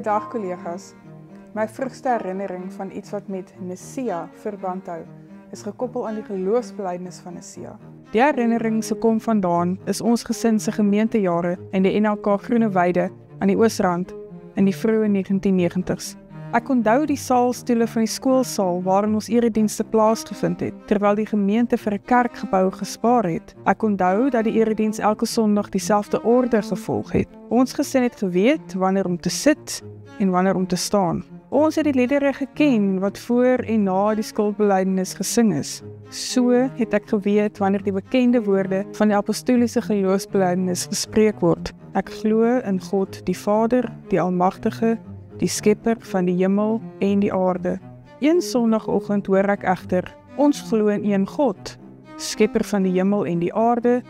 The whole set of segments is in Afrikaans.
Goeiedag collega's. My vroegste herinnering van iets wat met Nicea verband hou, is gekoppel aan die geloofsbelijdenis van Nicea. Die herinnering se kom vandaan is ons gesin se gemeentejare in die NLK Groeneweide aan die Oosrand in die vroeë 1990s. Ek onthou die saalstoele van die skoolsaal waarin ons eredienste plaasgevind het, terwyl die gemeente vir 'n kerkgebou gespaar het. Ek onthou dat die erediens elke Sondag dieselfde orde gevolg het. Ons gesin het geweet wanneer om te sit en wanneer om te staan. Ons het die liedere geken wat voor en na die skuldbelijdenis gesing is. So het ek geweet wanneer die bekende woorde van die apostoliese geloofsbelijdenis gespreek word. Ek glo in God, die Vader, die Almagtige, die skepper van die hemel en die aarde. Een Sondagoggend hoor ek egter, ons glo in een God, skepper van die hemel en die aarde,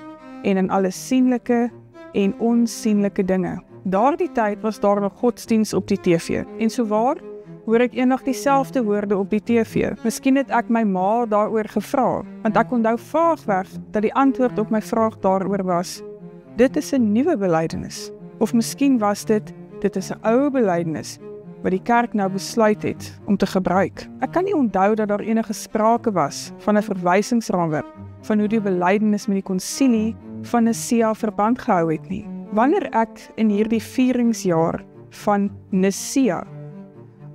en in alle sienlike en onsienlike dinge. Daardie tyd was daar nog godsdiens op die TV, en sowaar hoor ek eendag dieselfde woorde op die TV. Miskien het ek my ma daaroor gevra, want ek onthou vaagweg dat die antwoord op my vraag daaroor was, dit is 'n nuwe belydenis. Of miskien was dit is 'n ou belydenis wat die kerk nou besluit het om te gebruik. Ek kan nie onthou dat daar enige sprake was van 'n verwysingsraamwerk van hoe die belydenis met die konsilie van Nicea verband gehou het nie. Wanneer ek in hierdie vieringsjaar van Nicea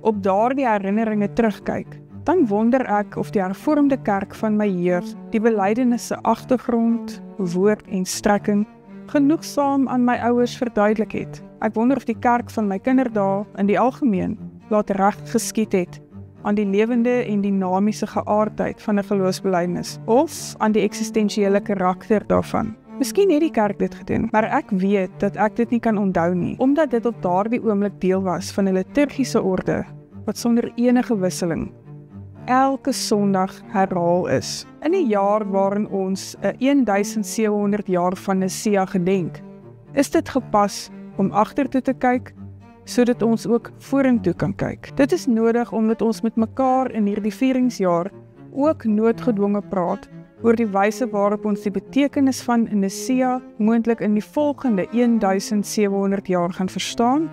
op daardie herinneringe terugkyk, dan wonder ek of die hervormde kerk van my jeug die belydenis se agtergrond, woord en strekking genoegsaam aan my ouers verduidelik het. Ek wonder of die kerk van my kinderdae in die algemeen laat reg geskied het aan die lewende en dinamiese geaardheid van 'n geloofsbelijdenis of aan die eksistensiële karakter daarvan. Miskien het die kerk dit gedoen, maar ek weet dat ek dit nie kan onthou nie, omdat dit op daardie oomblik deel was van 'n liturgiese orde wat sonder enige wisseling elke Sondag herhaal is. In 'n jaar waarin ons 1700 jaar van Nicea gedenk, is dit gepas om agtertoe te kyk, sodat ons ook vorentoe kan kyk. Dit is nodig omdat ons met mekaar in hierdie vieringsjaar ook noodgedwonge praat oor die wyse waarop ons die betekenis van Nicea moontlik in die volgende 1700 jaar gaan verstaan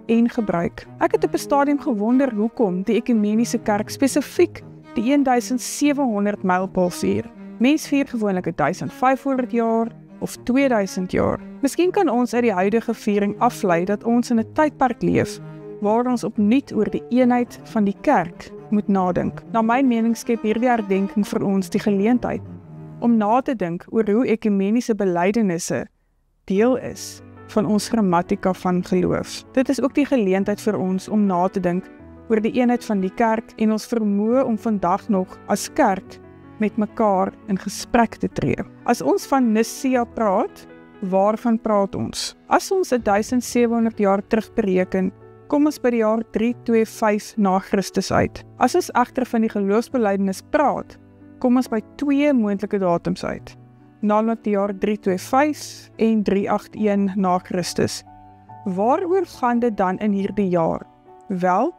en gebruik. Ek het op 'n stadium gewonder hoekom die ekumeniese kerk spesifiek die 1700 mylpaal vier. Mens vier gewoonlik 1500 jaar of 2000 jaar. Miskien kan ons uit die huidige viering aflei dat ons in 'n tydperk leef waar ons opnuut oor die eenheid van die kerk moet nadink. Na my mening skep hierdie herdenking vir ons die geleentheid om na te dink oor hoe ekumeniese belydenisse deel is van ons grammatika van geloof. Dit is ook die geleentheid vir ons om na te dink oor die eenheid van die kerk en ons vermoë om vandag nog as kerk met mekaar in gesprek te tree. As ons van Nicea praat, waarvan praat ons? As ons 1700 jaar terug bereken, kom ons by die jaar 325 na Christus uit. As ons egter van die geloofsbelijdenis praat, kom ons by twee moontlike datums uit, naamlik die jaar 325 en 381 na Christus. Waaroor gaan dit dan in hierdie jaar? Wel,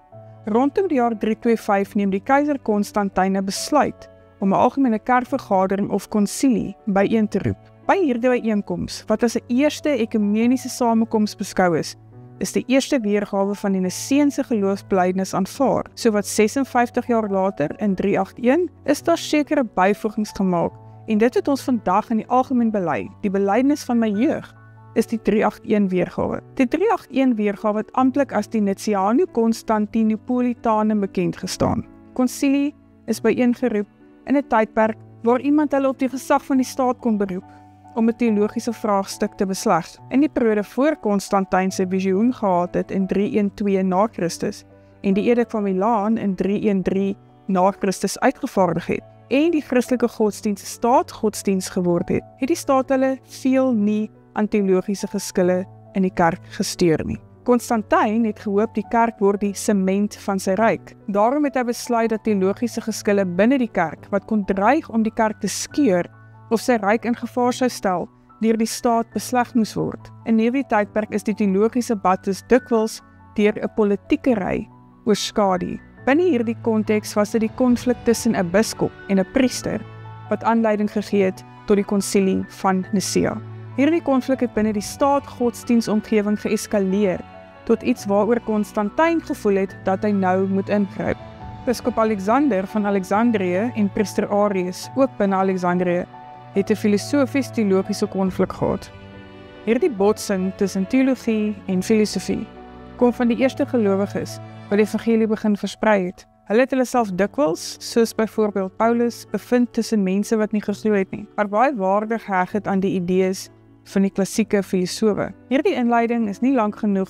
rondom die jaar 325 neem die keiser Constantijn 'n besluit om 'n algemene kerkvergadering of konsilie byeen te roep. By hierdie byeenkoms, wat as 'n eerste ekumeniese samekoms beskou is die eerste weergawe van die Niceense geloofsbelijdenis aanvaar. So wat 56 jaar later, in 381, is daar sekere byvoegings gemaak, en dit het ons vandag in die algemeen bely. Die belydenis van my jeug is die 381 weergawe. Die 381 weergawe het amptelik as die Niceno-Constantinopolitane bekend gestaan. Konsilie is byeengeroep in 'n tydperk waar iemand hulle op die gesag van die staat kon beroep om 'n teologiese vraagstuk te besleg. In die periode voor Constantijn se visioen gehad het in 312 na Christus en die Edict van Milaan in 313 na Christus uitgevaardig het en die Christelike godsdienst staatsgodsdienst geword het, het die staat hulle veel nie aan teologiese geskille in die kerk gesteur nie. Constantijn het gehoop die kerk word die sement van sy ryk. Daarom het hy besluit dat teologiese geskille binne die kerk, wat kon dreig om die kerk te skeur of sy ryk in gevaar sou stel, deur die staat besleg moes word. In hierdie tydperk is die teologiese bates dikwels deur 'n politiekery oorskadu. Binne hierdie konteks was dit die konflik tussen 'n biskop en 'n priester wat aanleiding gegee het tot die konsilie van Nicea. Hierdie konflik het binne die staat-godsdienstomgewing geeskaleer tot iets waaroor Konstantyn gevoel het dat hy nou moet ingryp. Biskop Alexander van Alexandrië en priester Arius, ook binne Alexandrië, het 'n filosofies-teologiese konflik gehad. Hierdie botsing tussen teologie en filosofie kom van die eerste gelowiges wat die evangelie begin versprei het. Hulle het hulle self dikwels, soos byvoorbeeld Paulus, bevind tussen mense wat nie geglo het nie, maar baie waarde geheg het aan die idees van die klassieke filosowe. Hierdie inleiding is nie lank genoeg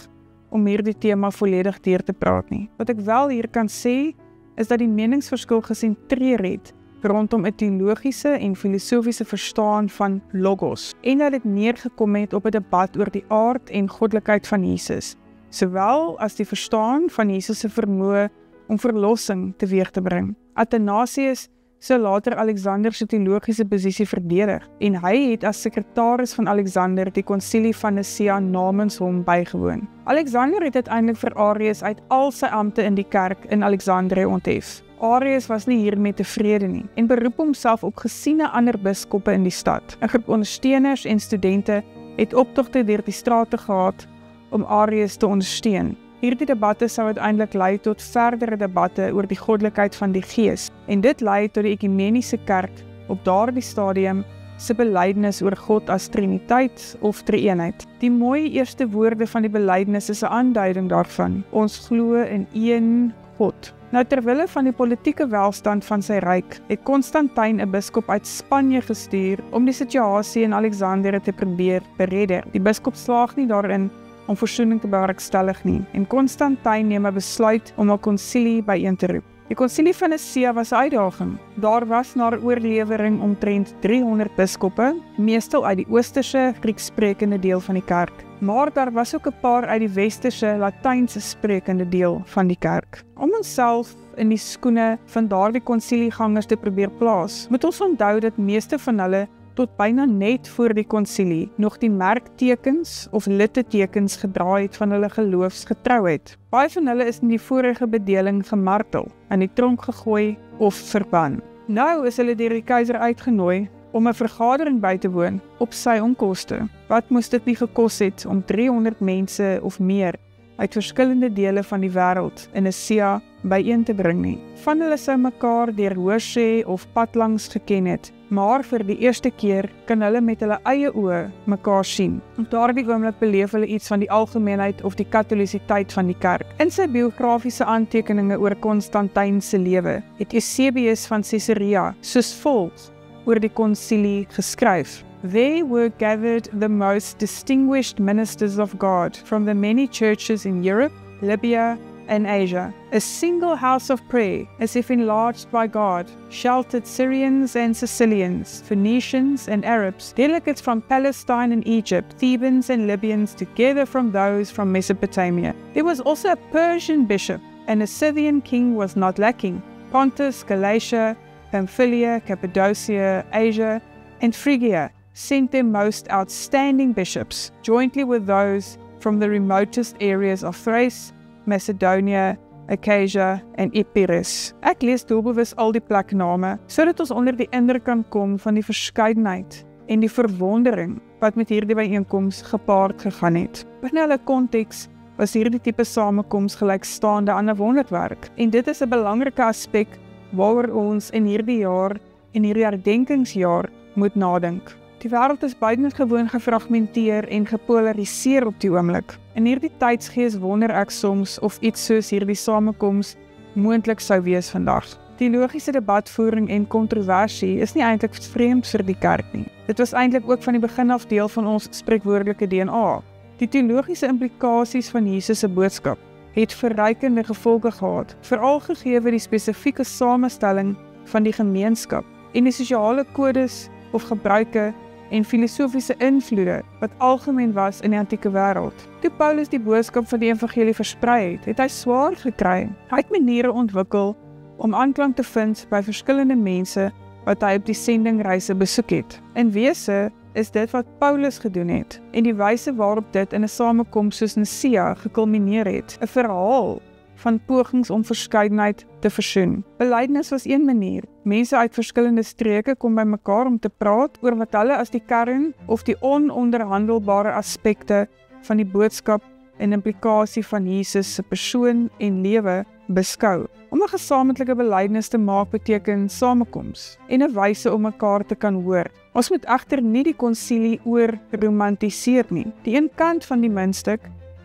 om hierdie tema volledig deur te praat nie. Wat ek wel hier kan sê, is dat die meningsverskil gesentreer het rondom 'n teologiese en filosofiese verstaan van logos, en dat dit neergekom het op 'n debat oor die aard en goddelikheid van Jesus, sowel as die verstaan van Jesus se vermoë om verlossing teweeg te bring. Athanasius sou later Alexander se teologiese posisie verdedig, en hy het as sekretaris van Alexander die konsilie van Nicea namens hom bygewoon. Alexander het uiteindelik vir Arius uit al sy ampte in die kerk in Alexandrië onthef. Arius was nie hiermee tevrede nie en beroep homself op gesiene ander biskoppe in die stad. 'n Groep ondersteuners en studente het optogte deur die strate gehad om Arius te ondersteun. Hierdie debatte sou uiteindelik lei tot verdere debatte oor die goddelikheid van die Gees, en dit lei tot die ekumeniese kerk op daardie stadium se belydenis oor God as Triniteit of Drie-eenheid. Die mooi eerste woorde van die belydenis is 'n aanduiding daarvan. Ons glo in een God. Nou, terwille van die politieke welstand van sy ryk, het Konstantyn 'n biskop uit Spanje gestuur om die situasie in Alexandrië te probeer beredder. Die biskop slaag nie daarin om versoening te bewerkstellig nie, en Konstantyn neem 'n besluit om 'n konsilie byeen te roep. Die konsilie van Nicea was 'n uitdaging. Daar was na oorlewering omtrent 300 biskoppe, meestal uit die oosterse Grieksprekende deel van die kerk. Maar daar was ook 'n paar uit die westerse Latynse sprekende deel van die kerk. Om onsself in die skoene van daardie konsiliegangers te probeer plaas, moet ons onthou dat meeste van hulle tot byna net voor die konsilie nog die merktekens of littekens gedra het van hulle geloofsgetrouheid. Baie van hulle is in die vorige bedeling gemartel, in die tronk gegooi of verban. Nou is hulle deur die keiser uitgenooi om 'n vergadering by te woon op sy onkoste. Wat moes dit nie gekos het om 300 mense of meer uit verskillende dele van die wêreld in Nicea byeen te bring nie. Van hulle sou mekaar deur hoorsê of padlangs geken het, maar vir die eerste keer kan hulle met hulle eie oë mekaar sien. Op daardie oomblik beleef hulle iets van die algemeenheid of die katolisiteit van die kerk. In sy biografiese aantekeninge oor Konstantyn se lewe het Eusebius van Caesarea soos volg oor die konsilie geskryf: There were gathered the most distinguished ministers of God from the many churches in Europe, Libya, and Asia. A single house of prayer, as if enlarged by God, sheltered Syrians and Sicilians, Phoenicians and Arabs, delegates from Palestine and Egypt, Thebans and Libyans, together from those from Mesopotamia. There was also a Persian bishop, and a Scythian king was not lacking. Pontus, Galatia, Pamphylia, Cappadocia, Asia, and Phrygia sent their most outstanding bishops, jointly with those from the remotest areas of Thrace, Macedonia, Acacia en Epirus. Ek lees doelbewus al die plekname, sodat ons onder die indruk kan kom van die verskeidenheid en die verwondering wat met hierdie byeenkoms gepaard gegaan het. Binne hulle konteks was hierdie tipe samekoms gelykstaande aan 'n wonderwerk, en dit is 'n belangrike aspek waaroor ons in hierdie jaar en hierdie herdenkingsjaar moet nadink. Die wêreld is buitengewoon gefragmenteer en gepolariseer op die oomblik. In hierdie tydsgees wonder ek soms of iets soos hierdie samekoms moontlik sou wees vandag. Teologiese debatvoering en kontroversie is nie eintlik vreemd vir die kerk nie. Dit was eintlik ook van die begin af deel van ons spreekwoordelike DNA. Die teologiese implikasies van Jesus se boodskap het verrykende gevolge gehad, veral gegee die spesifieke samestelling van die gemeenskap en die sosiale kodes of gebruike en filosofiese invloede wat algemeen was in die antieke wêreld. Toe Paulus die boodskap van die evangelie versprei het hy swaar gekry. Hy het maniere ontwikkel om aanklank te vind by verskillende mense wat hy op die sendingreise besoek het. In wese is dit wat Paulus gedoen het, en die wyse waarop dit in 'n samekoms soos Nicea gekulmineer het, 'n verhaal van pogings om verskeidenheid te versoen. Belydenis was een manier. Mense uit verskillende streke kom bymekaar om te praat oor wat hulle as die kern of die ononderhandelbare aspekte van die boodskap en implikasie van Jesus se persoon en lewe beskou. Om 'n gesamentlike belydenis te maak beteken samekoms en 'n wyse om mekaar te kan hoor. Ons moet egter nie die konsilie oor-romantiseer nie. Die een kant van die muntstuk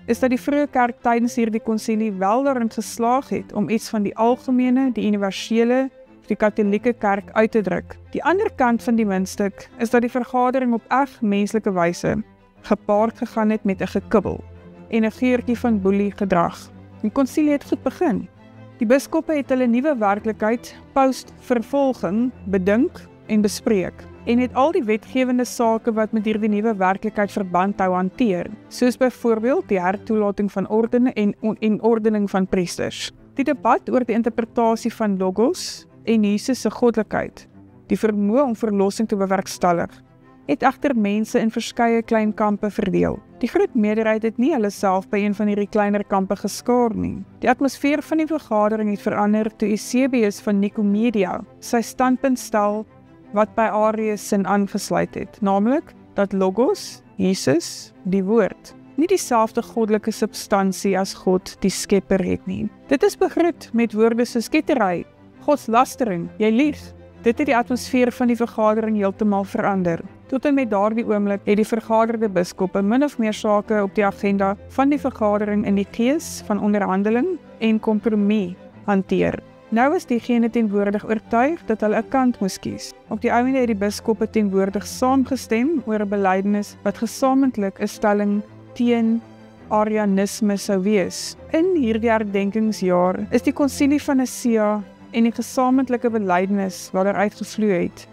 is dat die vroeë kerk tydens hierdie konsilie wel daarin geslaag het om iets van die algemene, die universele, die katholieke kerk uit te druk. Die ander kant van die muntstuk is dat die vergadering op eg menslike wyse gepaard gegaan het met 'n gekibbel en 'n geurtjie van boelie gedrag. Die konsilie het goed begin. Die biskoppe het hulle nuwe werklikheid post-vervolging bedink en bespreek en het al die wetgewende sake wat met hierdie nuwe werklikheid verband hou hanteer, soos byvoorbeeld die hertoelating van ordene en ordening van priesters. Die debat oor die interpretasie van Logos en Jesus se goddelikheid, die vermoë om verlossing te bewerkstellig, het egter mense in verskeie klein kampe verdeel. Die groot meerderheid het nie hulle self by een van hierdie kleiner kampe geskaar nie. Die atmosfeer van die vergadering het verander toe Eusebius van Nikomedia sy standpunt stel wat by Arius sin aangesluit het, naamlik dat Logos, Jesus, die woord, nie dieselfde goddelike substansie as God die skepper het nie. Dit is begroet met woorde soos kettery, godslastering, jy lieg. Dit het die atmosfeer van die vergadering heeltemal verander. Tot en met daardie oomblik het die vergaderde biskoppe min of meer sake op die agenda van die vergadering in die gees van onderhandeling en kompromie hanteer. Nou is diegene teenwoordig oortuig dat hulle 'n kant moes kies. Op die einde het die biskoppe teenwoordig saamgestem oor 'n belydenis wat gesamentlik 'n stelling teen Arianisme sou wees. In hierdie herdenkingsjaar is die konsilie van Nicea en die gesamentlike belydenis wat daaruit gevloei het,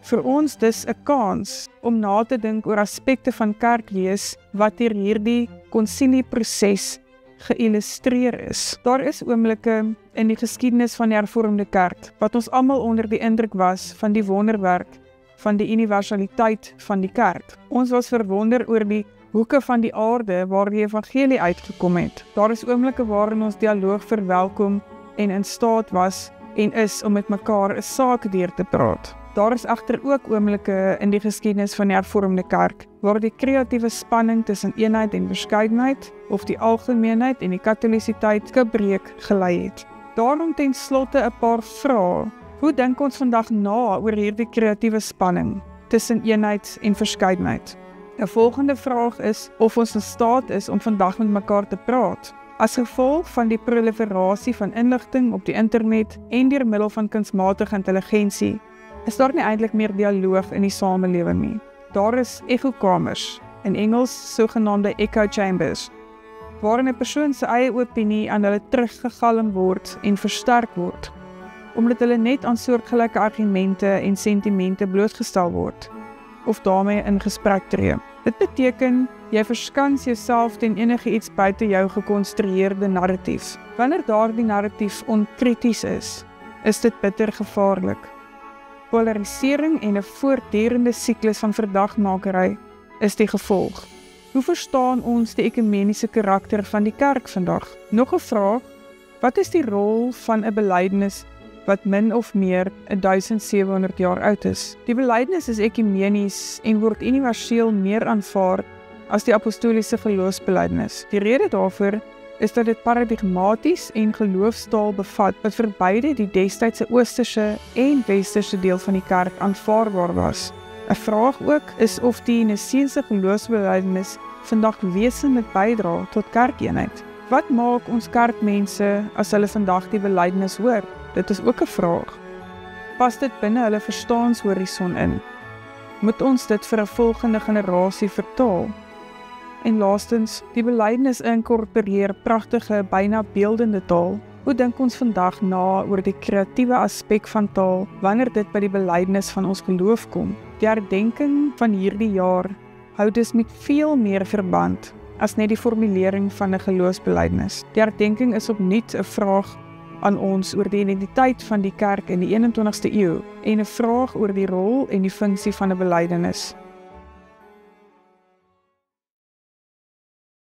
vir ons dus 'n kans om na te dink oor aspekte van kerkwees wat deur hierdie konsilieproses geïllustreer is. Daar is oomblikke in die geskiedenis van die hervormde kerk wat ons almal onder die indruk was van die wonderwerk van die universaliteit van die kerk. Ons was verwonder oor die hoeke van die aarde waar die evangelie uitgekom het. Daar is oomblikke waarin ons dialoog verwelkom en in staat was en is om met mekaar 'n saak deur te praat. Daar is egter ook oomblikke in die geskiedenis van die hervormde kerk waar die kreatiewe spanning tussen eenheid en verskeidenheid of die algemeenheid en die katholisiteit 'n breuk gelei het. Daarom ten slotte 'n paar vrae. Hoe dink ons vandag na oor hierdie kreatiewe spanning tussen eenheid en verskeidenheid? 'n Volgende vraag is of ons in staat is om vandag met mekaar te praat. As gevolg van die proliferasie van inligting op die internet en deur middel van kunsmatige intelligensie, is daar nie eintlik meer dialoog in die samelewing nie. Daar is echokamers, in Engels sogenaamde echo chambers, waarin 'n persoon se eie opinie aan hulle teruggegalm word en versterk word, omdat hulle net aan soortgelyke argumente en sentimente blootgestel word, of daarmee in gesprek tree. Dit beteken, jy verskans jouself teen enige iets buite jou gekonstrueerde narratief. Wanneer daardie narratief onkrities is dit bitter gevaarlik. Polarisering en 'n voortdurende siklus van verdagmakery is die gevolg. Hoe verstaan ons die ekumeniese karakter van die kerk vandag? Nog 'n vraag, wat is die rol van 'n belydenis wat min of meer 1700 jaar oud is? Die belydenis is ekumenies en word universeel meer aanvaar as die apostoliese geloofsbelydenis. Die rede daarvoor is dat dit paradigmaties en geloofstaal bevat wat vir beide die destydse oosterse en westerse deel van die kerk aanvaarbaar was. 'n Vraag ook is of die Niceense geloofsbelydenis vandag wesentlik bydra tot kerkeenheid. Wat maak ons kerkmense as hulle vandag die belydenis hoor? Dit is ook 'n vraag. Pas dit binne hulle verstaanshorison in? Moet ons dit vir 'n volgende generasie vertaal? En laastens, die belydenis inkorporeer pragtige, byna beeldende taal. Hoe dink ons vandag na oor die kreatiewe aspek van taal wanneer dit by die belydenis van ons geloof kom? Die herdenking van hierdie jaar hou dus met veel meer verband as net die formulering van 'n geloofsbelydenis. Die herdenking is opnuut 'n vraag aan ons oor die identiteit van die kerk in die 21ste eeu en 'n vraag oor die rol en die funksie van 'n belydenis.